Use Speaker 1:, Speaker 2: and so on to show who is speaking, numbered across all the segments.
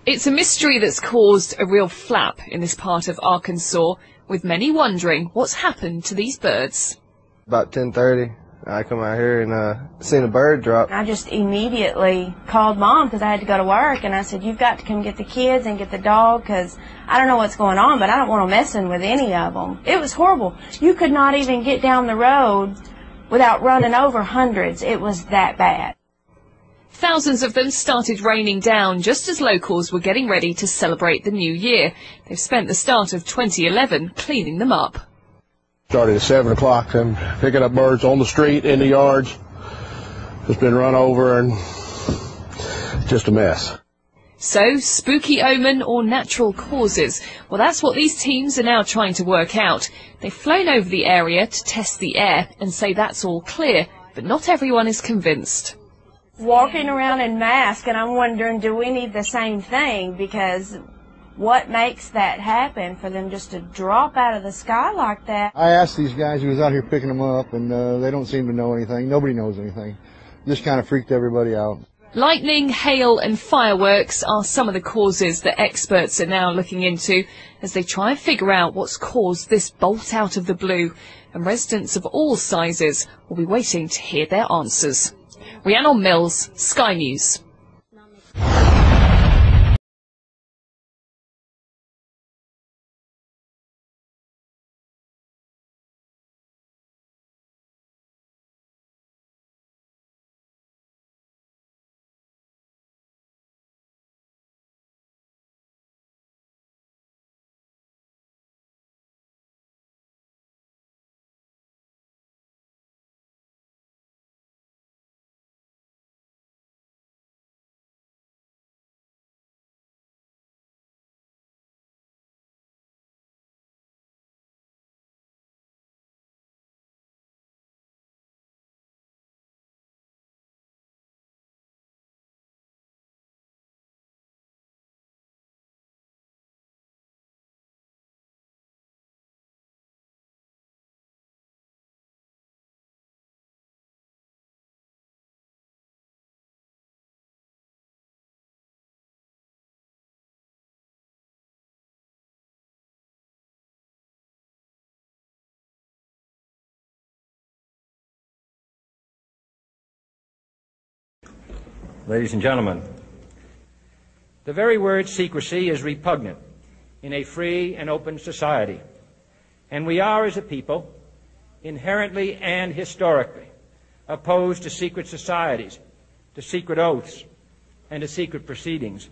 Speaker 1: It's a mystery that's caused a real flap in this part of Arkansas, with many wondering what's happened to these birds.
Speaker 2: About 10:30, I come out here and seen a bird drop.
Speaker 3: I just immediately called Mom because I had to go to work, and I said, "You've got to come get the kids and get the dog because I don't know what's going on, but I don't want them messing with any of them." It was horrible. You could not even get down the road without running over hundreds. It was that bad.
Speaker 1: Thousands of them started raining down just as locals were getting ready to celebrate the new year. They've spent the start of 2011 cleaning them up.
Speaker 4: Started at 7 o'clock and picking up birds on the street, in the yards. Just been run over and just a mess.
Speaker 1: So, spooky omen or natural causes? Well, that's what these teams are now trying to work out. They've flown over the area to test the air and say that's all clear, but not everyone is convinced.
Speaker 3: Walking around in masks, and I'm wondering, do we need the same thing? Because what makes that happen for them just to drop out of the sky like that?
Speaker 5: I asked these guys who was out here picking them up, and they don't seem to know anything. Nobody knows anything. Just kind of freaked everybody out.
Speaker 1: Lightning, hail and fireworks are some of the causes that experts are now looking into as they try and figure out what's caused this bolt out of the blue, and residents of all sizes will be waiting to hear their answers. Rhiannon Mills, Sky News.
Speaker 6: Ladies and gentlemen, the very word secrecy is repugnant in a free and open society, and we are, as a people, inherently and historically opposed to secret societies, to secret oaths, and to secret proceedings.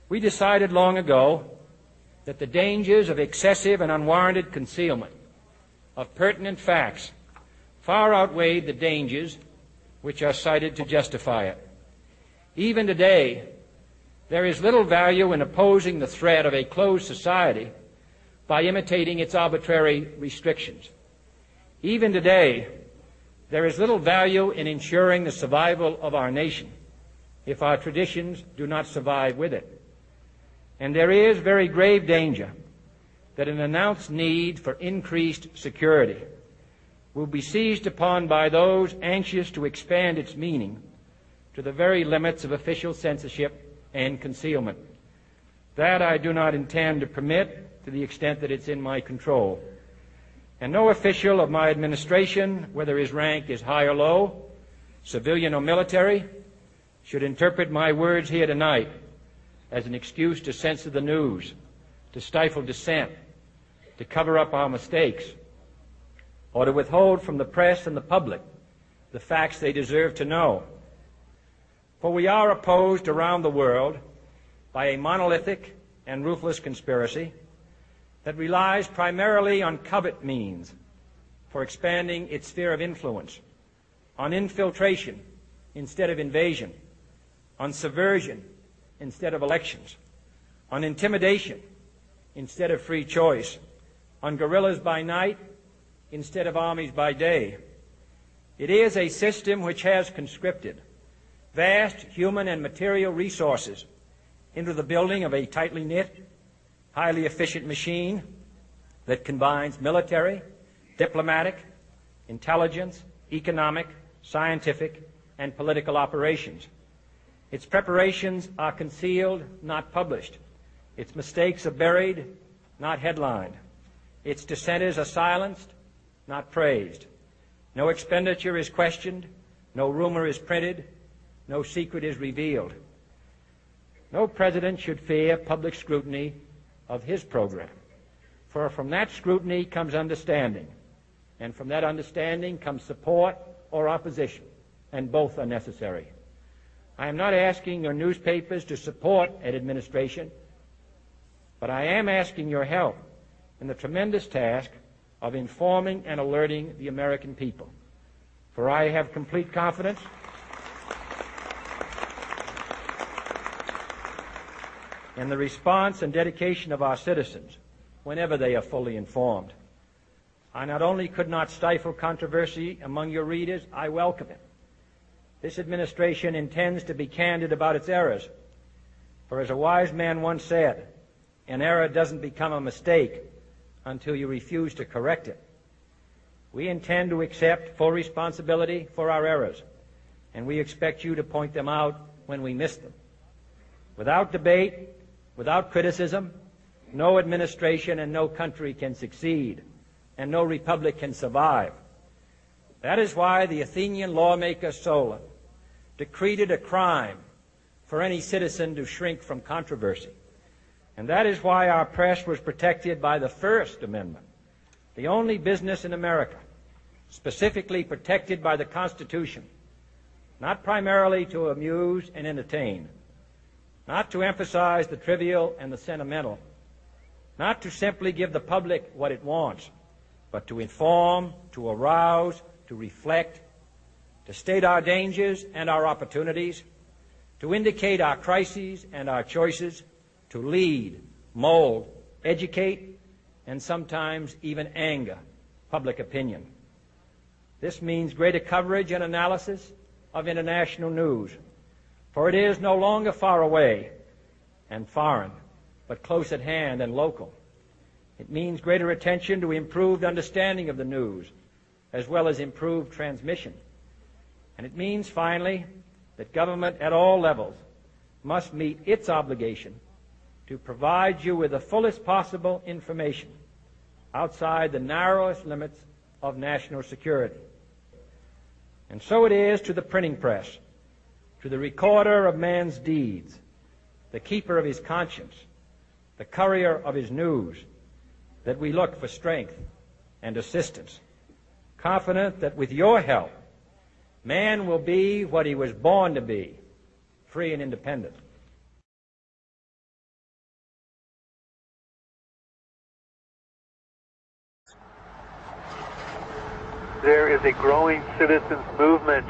Speaker 6: We decided long ago that the dangers of excessive and unwarranted concealment of pertinent facts far outweighed the dangers which are cited to justify it. Even today, there is little value in opposing the threat of a closed society by imitating its arbitrary restrictions. Even today, there is little value in ensuring the survival of our nation if our traditions do not survive with it. And there is very grave danger that an announced need for increased security will be seized upon by those anxious to expand its meaning to the very limits of official censorship and concealment. That I do not intend to permit to the extent that it's in my control. And no official of my administration, whether his rank is high or low, civilian or military, should interpret my words here tonight as an excuse to censor the news, to stifle dissent, to cover up our mistakes, or to withhold from the press and the public the facts they deserve to know. For we are opposed around the world by a monolithic and ruthless conspiracy that relies primarily on covert means for expanding its sphere of influence, on infiltration instead of invasion, on subversion instead of elections, on intimidation instead of free choice, on guerrillas by night instead of armies by day. It is a system which has conscripted vast human and material resources into the building of a tightly knit, highly efficient machine that combines military, diplomatic, intelligence, economic, scientific, and political operations. Its preparations are concealed, not published. Its mistakes are buried, not headlined. Its dissenters are silenced, not praised. No expenditure is questioned, no rumor is printed, no secret is revealed. No president should fear public scrutiny of his program, for from that scrutiny comes understanding, and from that understanding comes support or opposition, and both are necessary. I am not asking your newspapers to support an administration, but I am asking your help in the tremendous task of informing and alerting the American people. For I have complete confidence in the response and dedication of our citizens whenever they are fully informed. I not only could not stifle controversy among your readers, I welcome it. This administration intends to be candid about its errors. For as a wise man once said, an error doesn't become a mistake until you refuse to correct it. We intend to accept full responsibility for our errors, and we expect you to point them out when we miss them. Without debate, without criticism, no administration and no country can succeed, and no republic can survive. That is why the Athenian lawmaker Solon decreed it a crime for any citizen to shrink from controversy. And that is why our press was protected by the First Amendment, the only business in America specifically protected by the Constitution, not primarily to amuse and entertain, not to emphasize the trivial and the sentimental, not to simply give the public what it wants, but to inform, to arouse, to reflect, to state our dangers and our opportunities, to indicate our crises and our choices, to lead, mold, educate, and sometimes even anger public opinion. This means greater coverage and analysis of international news, for it is no longer far away and foreign, but close at hand and local. It means greater attention to improved understanding of the news, as well as improved transmission. And it means, finally, that government at all levels must meet its obligation to provide you with the fullest possible information outside the narrowest limits of national security. And so it is to the printing press, to the recorder of man's deeds, the keeper of his conscience, the courier of his news, that we look for strength and assistance, confident that with your help, man will be what he was born to be, free and independent.
Speaker 7: There is a growing citizens movement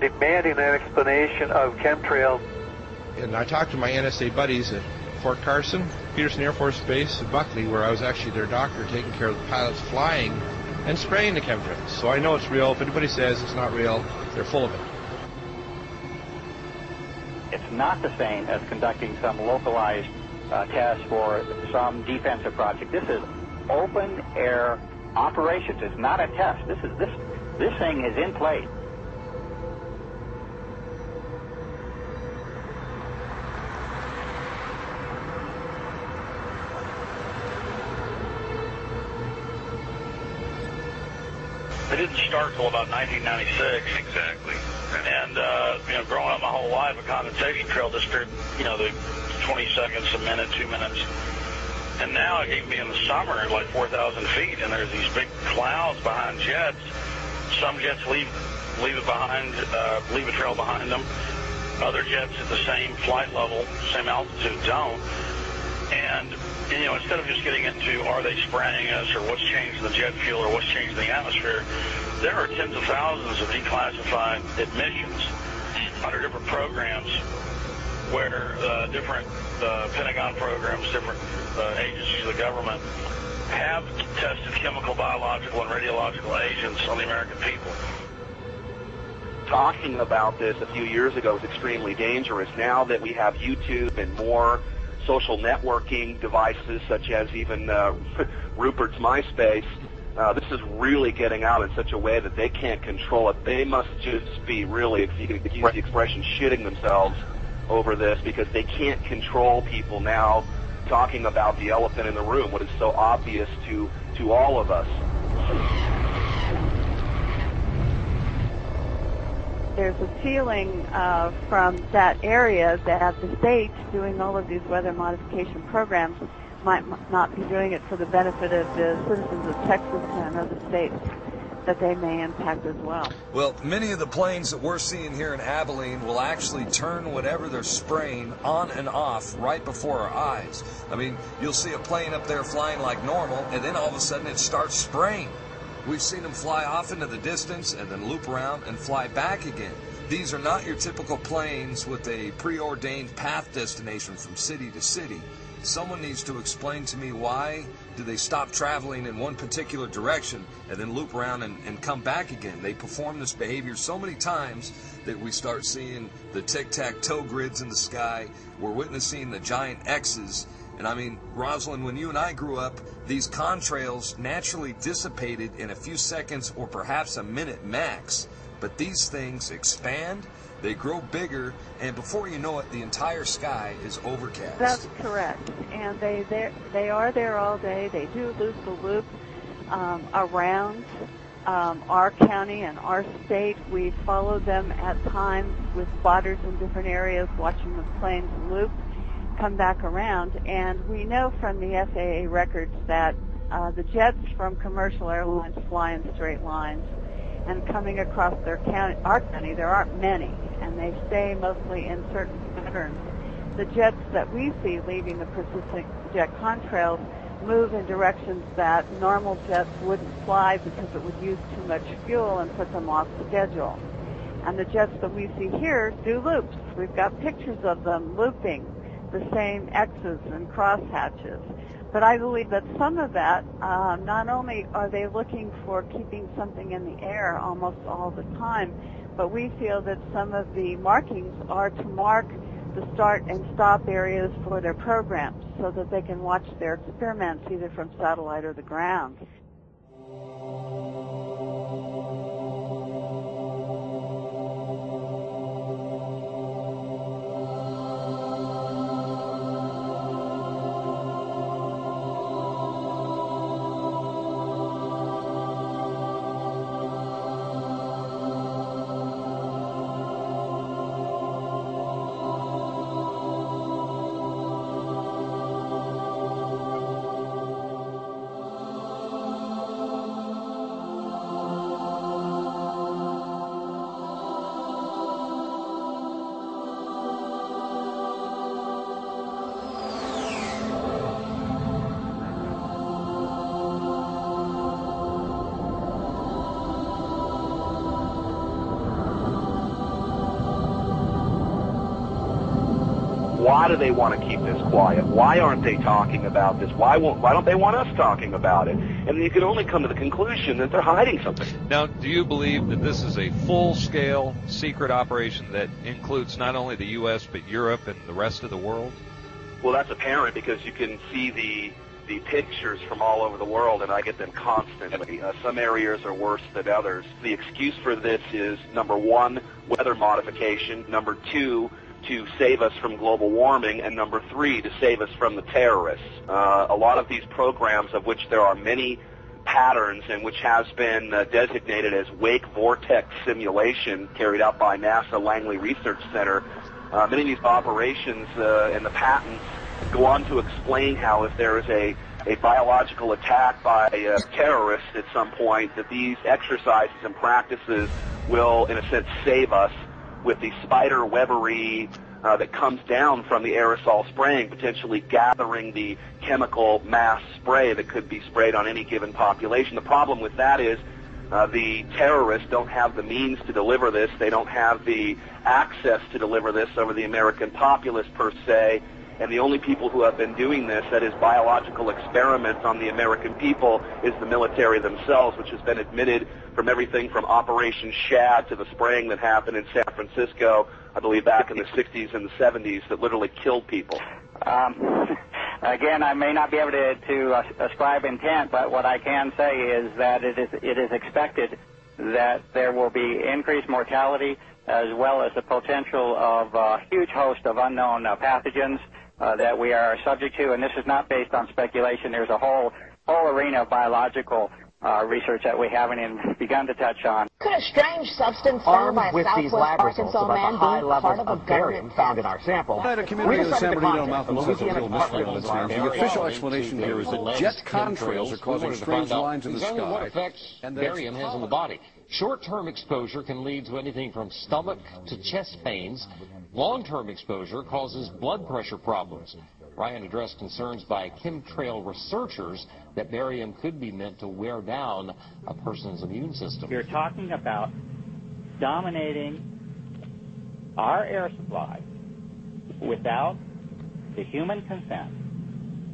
Speaker 7: demanding an explanation of chemtrails.
Speaker 8: And I talked to my NSA buddies at Fort Carson, Peterson Air Force Base, and Buckley, where I was actually their doctor taking care of the pilots flying and spraying the chemtrails. So I know it's real. If anybody says it's not real, they're full of it.
Speaker 9: It's not the same as conducting some localized test for some defensive project. This is open air operations. It's not a test. This thing is in place.
Speaker 10: It didn't start until about 1996. Exactly. And, growing up my whole life, a condensation trail disappeared, the 20 seconds, a minute, 2 minutes. And now it can be in the summer at like 4,000 feet, and there's these big clouds behind jets. Some jets leave it behind, leave a trail behind them. Other jets at the same flight level, same altitude don't. And, instead of just getting into are they spraying us or what's changed in the jet fuel or what's changed in the atmosphere, there are tens of thousands of declassified admissions under different programs where different Pentagon programs, different agencies of the government have tested chemical, biological, and radiological agents on the American people.
Speaker 11: Talking about this a few years ago was extremely dangerous. Now that we have YouTube and more social networking devices, such as even Rupert's MySpace, This is really getting out in such a way that they can't control it. They must just be really, if you can use the expression, shitting themselves over this, because they can't control people now talking about the elephant in the room, what is so obvious to all of us.
Speaker 12: There's a feeling from that area that the states doing all of these weather modification programs might not be doing it for the benefit of the citizens of Texas and other states that they may impact as well.
Speaker 13: Well, many of the planes that we're seeing here in Abilene will actually turn whatever they're spraying on and off right before our eyes. I mean, you'll see a plane up there flying like normal, and then all of a sudden it starts spraying. We've seen them fly off into the distance and then loop around and fly back again. These are not your typical planes with a preordained path destination from city to city. Someone needs to explain to me, why do they stop traveling in one particular direction and then loop around and come back again? They perform this behavior so many times that we start seeing the tic-tac-toe grids in the sky. We're witnessing the giant X's. And I mean, Rosalind, when you and I grew up, these contrails naturally dissipated in a few seconds or perhaps a minute max. But these things expand, they grow bigger, and before you know it, the entire sky is overcast.
Speaker 12: That's correct. And they are there all day. They do loop the loop around our county and our state. We follow them at times with spotters in different areas, watching the planes loop, come back around. And we know from the FAA records that the jets from commercial airlines fly in straight lines. And coming across our county, there aren't many, and they stay mostly in certain patterns. The jets that we see leaving the persistent jet contrails move in directions that normal jets wouldn't fly because it would use too much fuel and put them off schedule. And the jets that we see here do loops. We've got pictures of them looping the same X's and crosshatches. But I believe that some of that, not only are they looking for keeping something in the air almost all the time, but we feel that some of the markings are to mark the start and stop areas for their programs so that they can watch their experiments either from satellite or the ground.
Speaker 11: Why do they want to keep this quiet? Why aren't they talking about this? Why don't they want us talking about it? And you can only come to the conclusion that they're hiding something.
Speaker 14: Now, do you believe that this is a full-scale secret operation that includes not only the U.S. but Europe and the rest of the world?
Speaker 11: Well, that's apparent because you can see the pictures from all over the world, and I get them constantly. Some areas are worse than others. The excuse for this is, number one, weather modification. Number two, to save us from global warming, and number three, to save us from the terrorists. A lot of these programs, of which there are many patterns and which has been designated as wake vortex simulation carried out by NASA Langley Research Center, many of these operations and the patents go on to explain how if there is a biological attack by terrorists at some point, that these exercises and practices will, in a sense, save us with the spider webbery that comes down from the aerosol spraying, potentially gathering the chemical mass spray that could be sprayed on any given population. The problem with that is the terrorists don't have the means to deliver this. They don't have the access to deliver this over the American populace per se. And the only people who have been doing this, that is biological experiments on the American people, is the military themselves, which has been admitted from everything from Operation Shad to the spraying that happened in San Francisco, I believe back in the 60s and the 70s, that literally killed people.
Speaker 9: Again, I may not be able to ascribe intent, but what I can say is that it is expected that there will be increased mortality as well as the potential of a huge host of unknown pathogens that we are subject to, and this is not based on speculation. There's a whole arena of biological research that we haven't even begun to touch on.
Speaker 15: Could a strange substance found by a Southwest Arkansas man be part of a barium
Speaker 16: found in our sample?
Speaker 17: At a community of the San Bernardino Mountains has a real mystery on its hands. The official explanation here is that jet contrails are causing strange lines in the sky.
Speaker 16: What effects barium has on the body. Short-term exposure can lead to anything from stomach to chest pains. Long-term exposure causes blood pressure problems. Ryan addressed concerns by chemtrail researchers that barium could be meant to wear down a person's immune system.
Speaker 9: You're talking about dominating our air supply without the human consent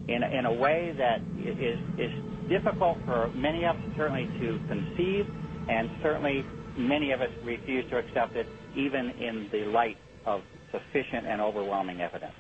Speaker 9: in a way that is difficult for many of us certainly to conceive, and certainly many of us refuse to accept it even in the light of sufficient and overwhelming evidence.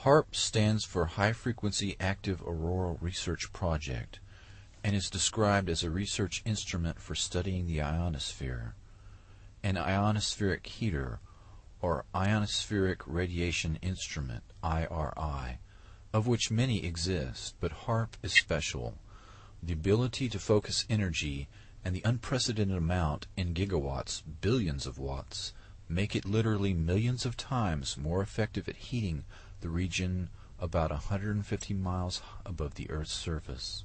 Speaker 18: HAARP stands for High Frequency Active Auroral Research Project and is described as a research instrument for studying the ionosphere. An ionospheric heater, or ionospheric radiation instrument, IRI, of which many exist, but HAARP is special. The ability to focus energy and the unprecedented amount in gigawatts, billions of watts, make it literally millions of times more effective at heating the region about 150 miles above the Earth's surface.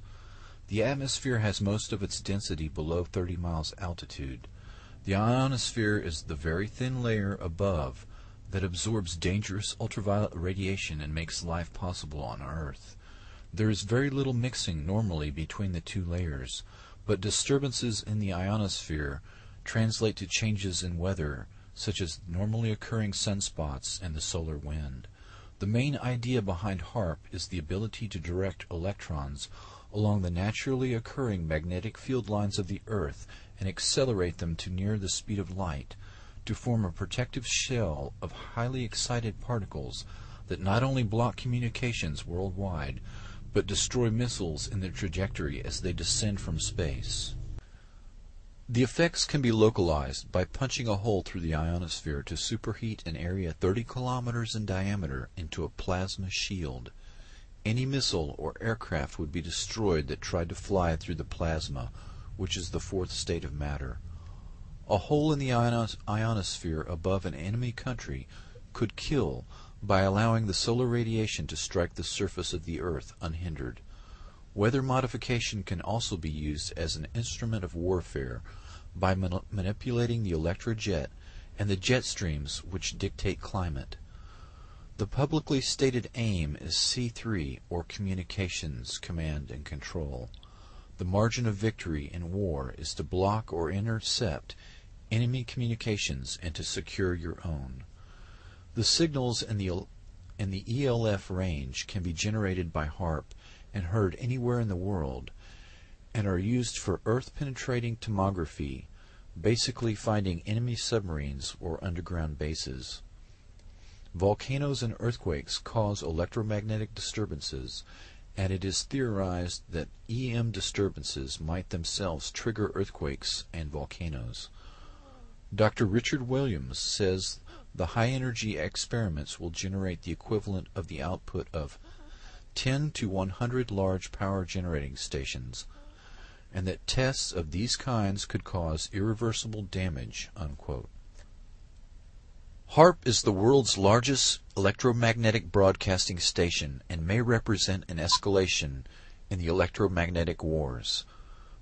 Speaker 18: The atmosphere has most of its density below 30 miles altitude. The ionosphere is the very thin layer above that absorbs dangerous ultraviolet radiation and makes life possible on Earth. There is very little mixing normally between the two layers, but disturbances in the ionosphere translate to changes in weather, such as normally occurring sunspots and the solar wind. The main idea behind HAARP is the ability to direct electrons along the naturally occurring magnetic field lines of the Earth and accelerate them to near the speed of light, to form a protective shell of highly excited particles that not only block communications worldwide, but destroy missiles in their trajectory as they descend from space. The effects can be localized by punching a hole through the ionosphere to superheat an area 30 kilometers in diameter into a plasma shield. Any missile or aircraft would be destroyed that tried to fly through the plasma, which is the fourth state of matter. A hole in the ionosphere above an enemy country could kill by allowing the solar radiation to strike the surface of the Earth unhindered. Weather modification can also be used as an instrument of warfare by manipulating the electrojet and the jet streams which dictate climate. The publicly stated aim is C3, or Communications, Command, and Control. The margin of victory in war is to block or intercept enemy communications and to secure your own. The signals in the ELF range can be generated by HAARP and heard anywhere in the world, and are used for Earth-penetrating tomography, basically finding enemy submarines or underground bases. Volcanoes and earthquakes cause electromagnetic disturbances, and it is theorized that EM disturbances might themselves trigger earthquakes and volcanoes. Dr. Richard Williams says the high-energy experiments will generate the equivalent of the output of 10 to 100 large power generating stations, and that tests of these kinds could cause irreversible damage, unquote. HAARP is the world's largest electromagnetic broadcasting station and may represent an escalation in the electromagnetic wars.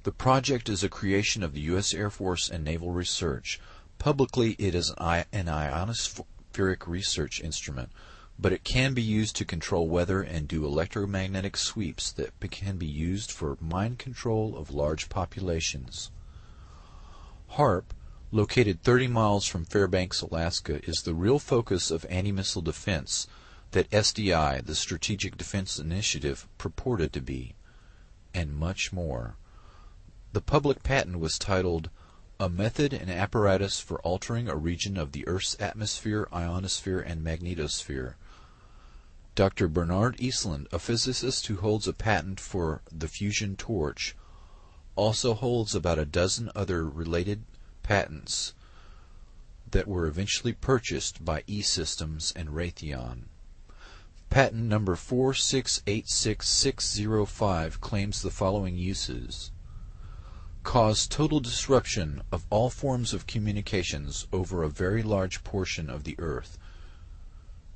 Speaker 18: The project is a creation of the U.S. Air Force and Naval Research. Publicly, it is an ionospheric research instrument, but it can be used to control weather and do electromagnetic sweeps that can be used for mind control of large populations. HAARP, located 30 miles from Fairbanks, Alaska, is the real focus of anti-missile defense that SDI, the Strategic Defense Initiative, purported to be, and much more. The public patent was titled, "A Method and Apparatus for Altering a Region of the Earth's Atmosphere, Ionosphere, and Magnetosphere." Dr. Bernard Eastlund, a physicist who holds a patent for the fusion torch, also holds about a dozen other related patents that were eventually purchased by E-Systems and Raytheon. Patent number 4686605 claims the following uses: cause total disruption of all forms of communications over a very large portion of the Earth,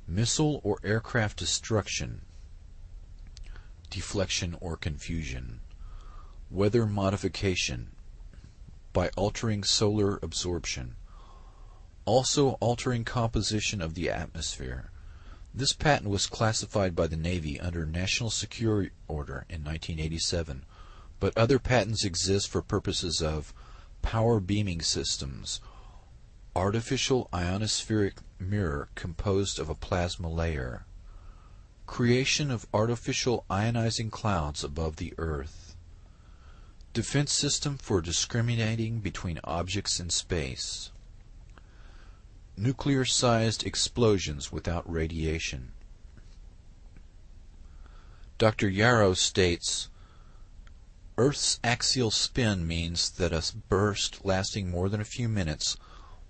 Speaker 18: missile or aircraft destruction, deflection or confusion, weather modification by altering solar absorption, also altering composition of the atmosphere. This patent was classified by the Navy under National Security Order in 1987, but other patents exist for purposes of power beaming systems, artificial ionospheric mirror composed of a plasma layer, creation of artificial ionizing clouds above the Earth, defense system for discriminating between objects in space, nuclear-sized explosions without radiation. Dr. Yarrow states, Earth's axial spin means that a burst lasting more than a few minutes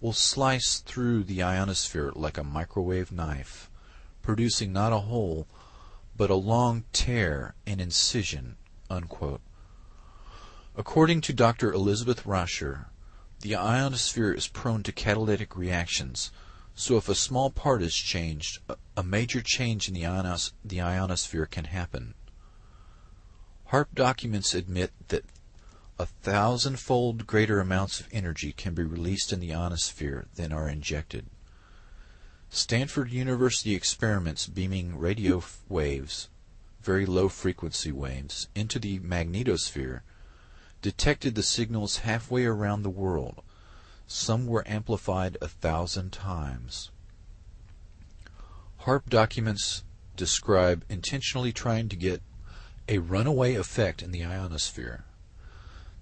Speaker 18: will slice through the ionosphere like a microwave knife, producing not a hole, but a long tear and incision, unquote. According to Dr. Elizabeth Rasher, the ionosphere is prone to catalytic reactions, so if a small part is changed, a major change in the ionosphere can happen. HAARP documents admit that 1,000-fold greater amounts of energy can be released in the ionosphere than are injected. Stanford University experiments beaming radio waves, very low-frequency waves, into the magnetosphere detected the signals halfway around the world. Some were amplified 1,000 times. HAARP documents describe intentionally trying to get a runaway effect in the ionosphere.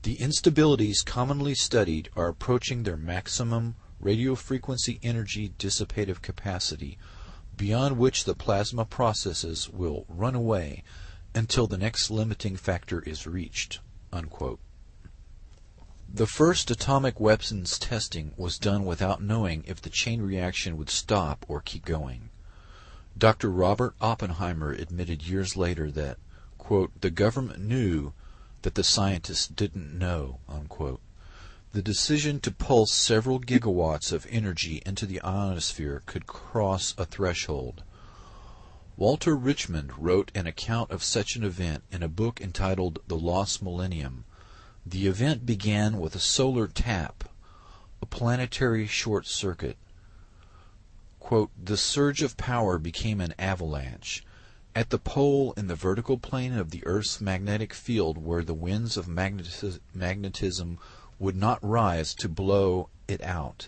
Speaker 18: The instabilities commonly studied are approaching their maximum radio frequency energy dissipative capacity, beyond which the plasma processes will run away until the next limiting factor is reached, unquote. The first atomic weapons testing was done without knowing if the chain reaction would stop or keep going. Dr. Robert Oppenheimer admitted years later that, quote, the government knew that the scientists didn't know, unquote. The decision to pulse several gigawatts of energy into the ionosphere could cross a threshold. Walter Richmond wrote an account of such an event in a book entitled The Lost Millennium. The event began with a solar tap, a planetary short circuit. Quote, the surge of power became an avalanche. At the pole in the vertical plane of the Earth's magnetic field where the winds of magnetism would not rise to blow it out,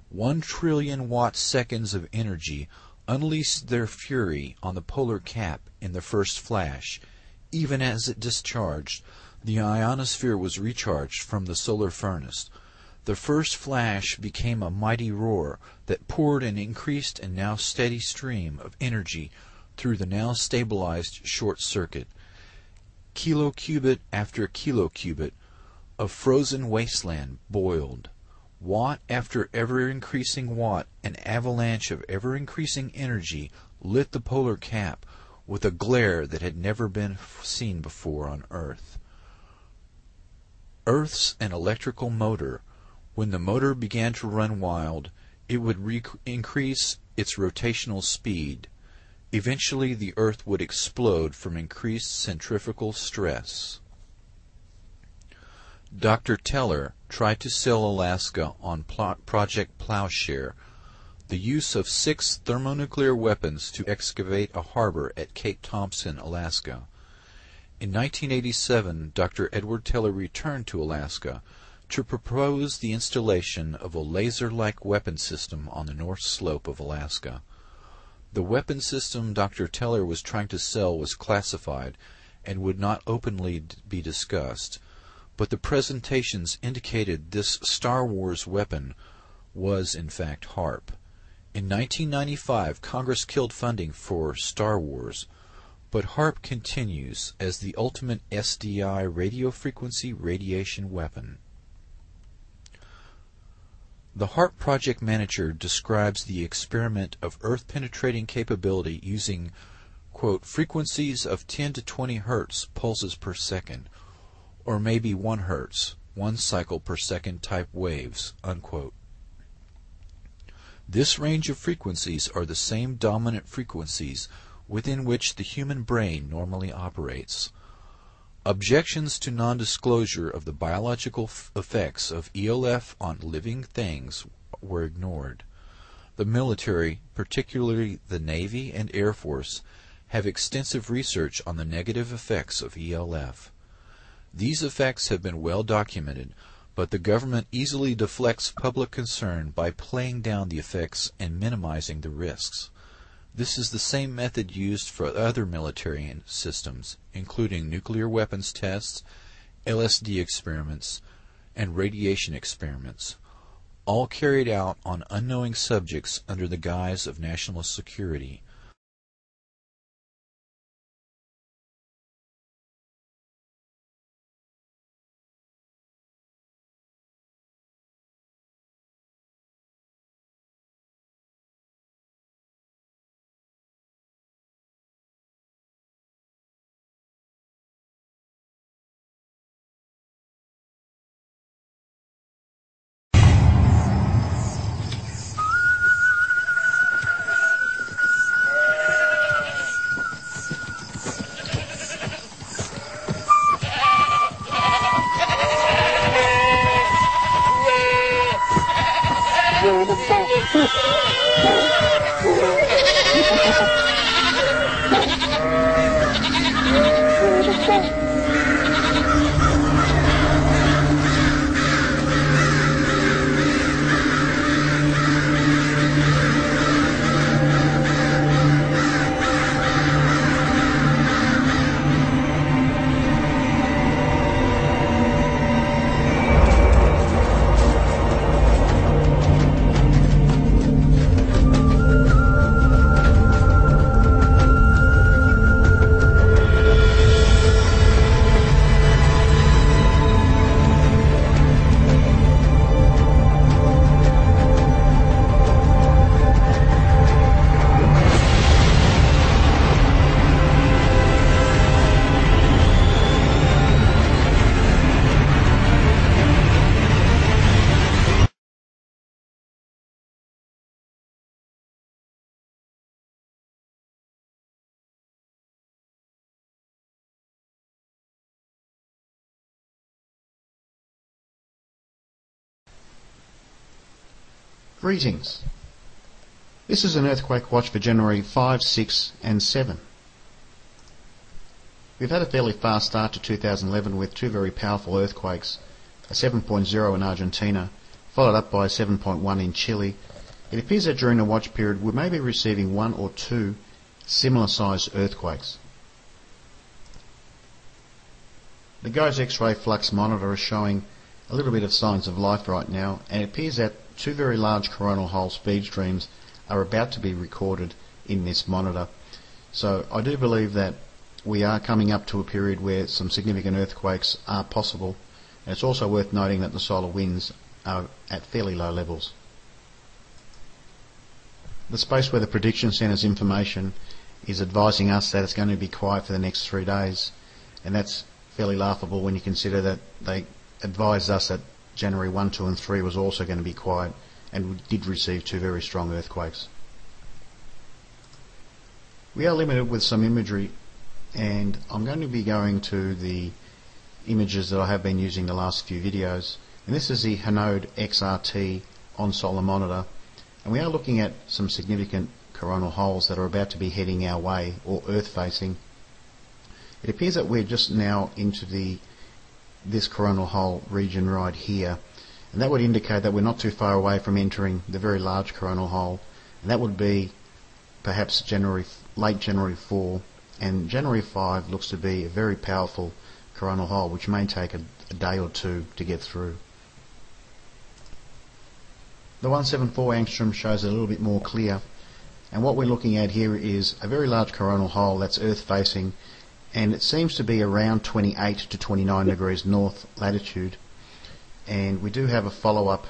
Speaker 18: 1 trillion watt-seconds of energy unleashed their fury on the polar cap in the first flash. Even as it discharged, the ionosphere was recharged from the solar furnace. The first flash became a mighty roar that poured an increased and now steady stream of energy through the now stabilized short circuit. Kilocubit after kilocubit of frozen wasteland boiled. Watt after ever-increasing watt, an avalanche of ever-increasing energy lit the polar cap with a glare that had never been seen before on Earth. Earth's an electrical motor. When the motor began to run wild, it would increase its rotational speed. Eventually, the Earth would explode from increased centrifugal stress. Dr. Teller tried to sell Alaska on Project Plowshare, the use of 6 thermonuclear weapons to excavate a harbor at Cape Thompson, Alaska. In 1987, Dr. Edward Teller returned to Alaska to propose the installation of a laser-like weapon system on the north slope of Alaska. The weapon system Dr. Teller was trying to sell was classified and would not openly be discussed, but the presentations indicated this Star Wars weapon was in fact HAARP. In 1995, Congress killed funding for Star Wars, but HAARP continues as the ultimate SDI radio frequency radiation weapon. The HAARP project manager describes the experiment of Earth-penetrating capability using, quote, frequencies of 10 to 20 Hertz pulses per second, or maybe 1 Hertz, 1 cycle per second type waves, unquote. This range of frequencies are the same dominant frequencies within which the human brain normally operates. Objections to non-disclosure of the biological effects of ELF on living things were ignored. The military, particularly the Navy and Air Force, have extensive research on the negative effects of ELF. These effects have been well documented, but the government easily deflects public concern by playing down the effects and minimizing the risks. This is the same method used for other military systems, including nuclear weapons tests, LSD experiments, and radiation experiments, all carried out on unknowing subjects under the guise of national security.
Speaker 19: Greetings. This is an earthquake watch for January 5, 6 and 7. We've had a fairly fast start to 2011 with two very powerful earthquakes, a 7.0 in Argentina, followed up by a 7.1 in Chile. It appears that during the watch period we may be receiving one or two similar sized earthquakes. The GOES X-ray flux monitor is showing a little bit of signs of life right now, and it appears that two very large coronal hole speed streams are about to be recorded in this monitor. So I do believe that we are coming up to a period where some significant earthquakes are possible, and it's also worth noting that the solar winds are at fairly low levels. The Space Weather Prediction Centre's information is advising us that it's going to be quiet for the next 3 days, and that's fairly laughable when you consider that they advised us that January 1, 2 and 3 was also going to be quiet, and we did receive two very strong earthquakes. We are limited with some imagery, and I'm going to be going to the images that I have been using the last few videos, and this is the Hinode XRT on solar monitor, and we are looking at some significant coronal holes that are about to be heading our way, or earth facing. It appears that we're just now into this coronal hole region right here, and that would indicate that we're not too far away from entering the very large coronal hole, and that would be perhaps late January 4, and January 5 looks to be a very powerful coronal hole which may take a day or two to get through. The 174 angstrom shows it a little bit more clear, and what we're looking at here is a very large coronal hole that's earth facing, and it seems to be around 28 to 29 degrees north latitude, and we do have a follow-up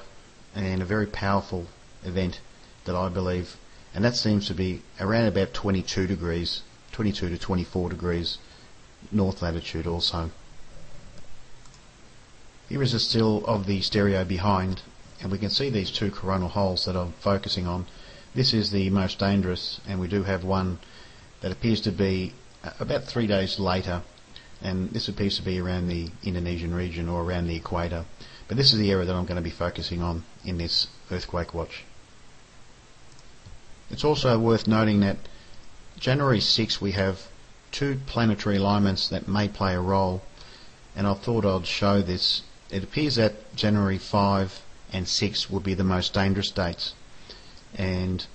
Speaker 19: and a very powerful event that I believe, and that seems to be around about 22 to 24 degrees north latitude also. Here is a still of the stereo behind, and we can see these two coronal holes that I'm focusing on. This is the most dangerous, and we do have one that appears to be about 3 days later, and this appears to be around the Indonesian region or around the equator. But this is the area that I'm going to be focusing on in this earthquake watch. It's also worth noting that January 6 we have two planetary alignments that may play a role, and I thought I'd show this. It appears that January 5 and 6 would be the most dangerous dates, and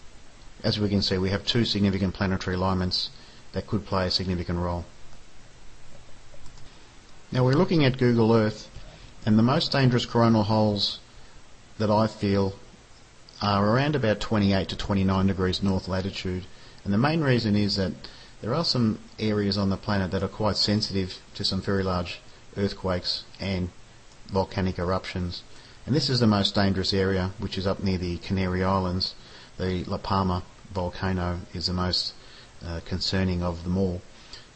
Speaker 19: as we can see we have two significant planetary alignments that could play a significant role. Now we're looking at Google Earth, and the most dangerous coronal holes that I feel are around about 28 to 29 degrees north latitude, and the main reason is that there are some areas on the planet that are quite sensitive to some very large earthquakes and volcanic eruptions, and this is the most dangerous area, which is up near the Canary Islands. The La Palma volcano is the most concerning of them all,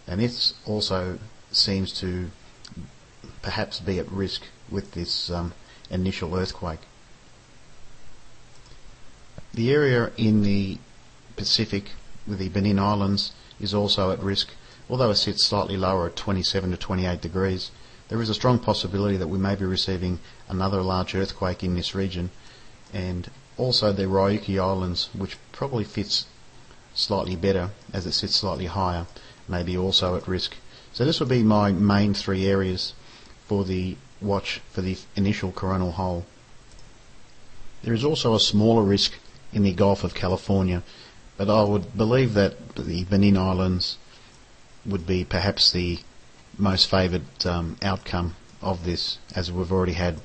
Speaker 19: and it also seems to perhaps be at risk with this initial earthquake. The area in the Pacific with the Benin Islands is also at risk, although it sits slightly lower at 27 to 28 degrees. There is a strong possibility that we may be receiving another large earthquake in this region, and also the Ryukyu Islands, which probably fits slightly better as it sits slightly higher, may be also at risk. So this will be my main three areas for the watch for the initial coronal hole. There is also a smaller risk in the Gulf of California, but I would believe that the Benin Islands would be perhaps the most favoured outcome of this, as we've already had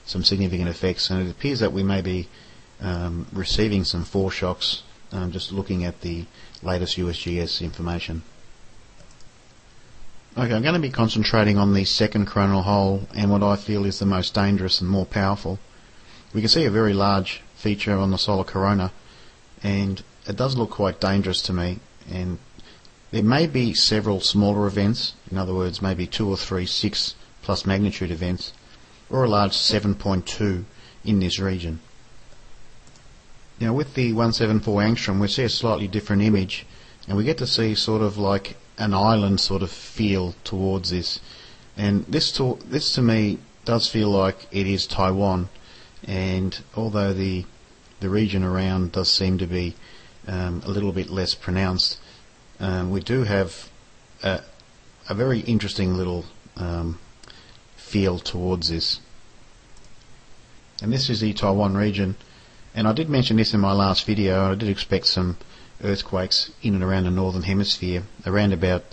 Speaker 19: some significant effects, and it appears that we may be receiving some foreshocks just looking at the latest USGS information. Okay, I'm going to be concentrating on the second coronal hole and what I feel is the most dangerous and more powerful. We can see a very large feature on the solar corona, and it does look quite dangerous to me, and there may be several smaller events, in other words maybe 2 or 3 6 plus magnitude events, or a large 7.2 in this region. Now with the 174 angstrom we see a slightly different image, and we get to see sort of like an island sort of feel towards this, and this to me does feel like it is Taiwan, and although the region around does seem to be a little bit less pronounced, we do have a very interesting little feel towards this. And this is the Taiwan region, and I did mention this in my last video. I did expect some earthquakes in and around the northern hemisphere, around about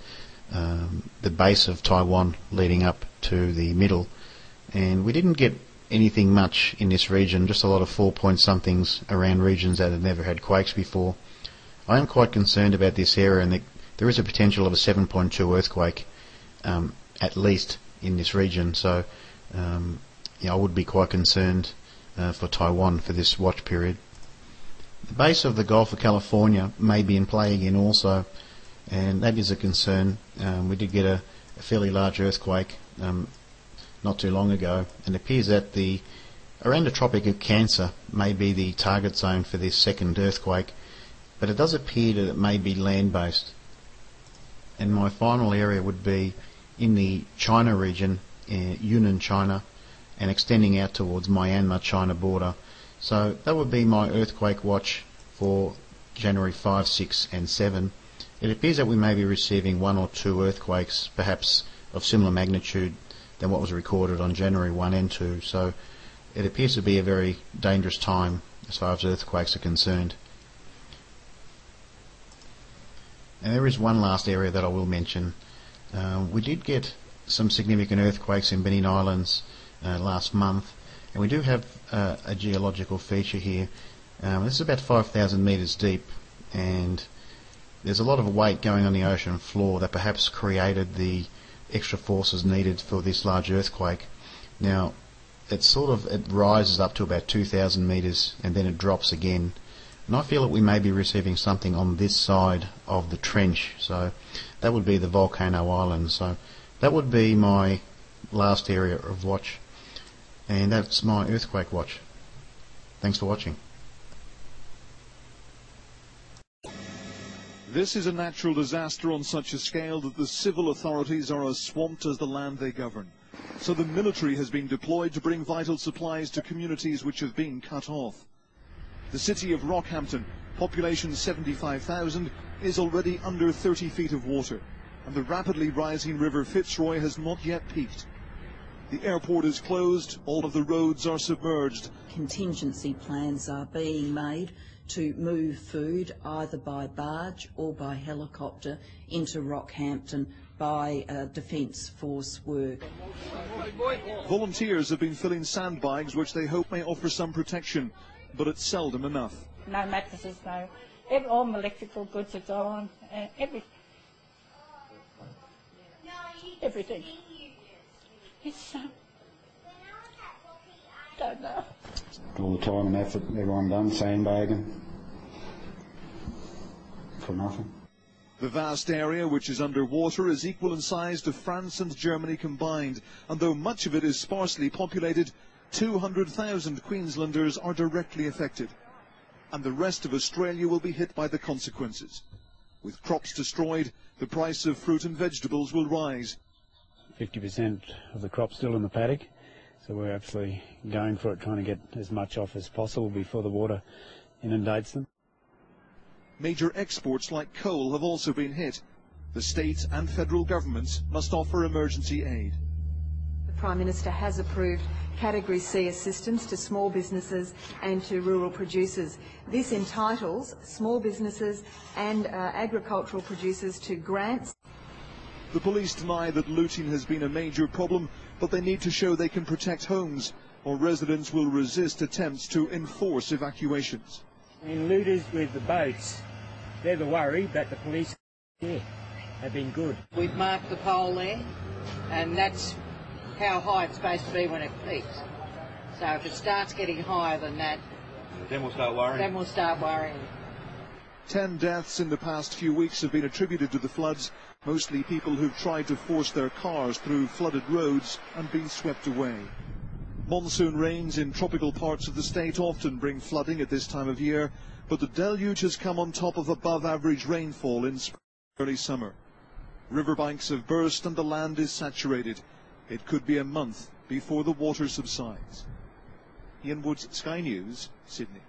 Speaker 19: the base of Taiwan leading up to the middle, and we didn't get anything much in this region, just a lot of 4-point somethings around regions that had never had quakes before. I am quite concerned about this area, and there is a potential of a 7.2 earthquake at least in this region, so I would be quite concerned for Taiwan for this watch period. The base of the Gulf of California may be in play again also, and that is a concern. We did get a fairly large earthquake not too long ago, and it appears that around the Tropic of Cancer may be the target zone for this second earthquake, but it does appear that it may be land-based. And my final area would be in the China region, Yunnan, China, and extending out towards Myanmar, China border. So that would be my earthquake watch for January 5, 6 and 7. It appears that we may be receiving 1 or 2 earthquakes, perhaps of similar magnitude than what was recorded on January 1 and 2. So it appears to be a very dangerous time as far as earthquakes are concerned. And there is one last area that I will mention. We did get some significant earthquakes in Benin Islands last month, and we do have a geological feature here. This is about 5,000 metres deep, and there's a lot of weight going on the ocean floor that perhaps created the extra forces needed for this large earthquake. Now, it rises up to about 2,000 metres and then it drops again. And I feel that we may be receiving something on this side of the trench, so that would be the Volcano Island. So that would be my last area of watch, and that's my earthquake watch. Thanks for watching.
Speaker 20: This is a natural disaster on such a scale that the civil authorities are as swamped as the land they govern. So the military has been deployed to bring vital supplies to communities which have been cut off. The city of Rockhampton, population 75,000, is already under 30 feet of water, and the rapidly rising River Fitzroy has not yet peaked. The airport is closed, all of the roads are submerged.
Speaker 21: Contingency plans are being made to move food either by barge or by helicopter into Rockhampton by Defence Force work.
Speaker 20: Volunteers have been filling sandbags which they hope may offer some protection, but it's seldom enough.
Speaker 22: No mattresses, no. All electrical goods are gone, everything. It's, don't know.
Speaker 23: All the time and effort everyone done, sandbagging, for nothing.
Speaker 20: The vast area which is underwater is equal in size to France and Germany combined, and though much of it is sparsely populated, 200,000 Queenslanders are directly affected. And the rest of Australia will be hit by the consequences. With crops destroyed, the price of fruit and vegetables will rise.
Speaker 24: 50% of the crop's still in the paddock, so we're actually going for it, trying to get as much off as possible before the water inundates them.
Speaker 20: Major exports like coal have also been hit. The state and federal governments must offer emergency aid.
Speaker 25: The Prime Minister has approved Category C assistance to small businesses and to rural producers. This entitles small businesses and agricultural producers to grants.
Speaker 20: The police deny that looting has been a major problem, but they need to show they can protect homes, or residents will resist attempts to enforce evacuations.
Speaker 26: And looters with the boats, they're the worry, but the police, have been good.
Speaker 27: We've marked the pole there, and that's how high it's supposed to be when it peaks. So if it starts getting higher than that,
Speaker 8: then we'll start worrying.
Speaker 27: Then we'll start worrying.
Speaker 20: 10 deaths in the past few weeks have been attributed to the floods, mostly people who've tried to force their cars through flooded roads and been swept away. Monsoon rains in tropical parts of the state often bring flooding at this time of year, but the deluge has come on top of above-average rainfall in early summer. Riverbanks have burst and the land is saturated. It could be a month before the water subsides. Ian Woods, Sky News, Sydney.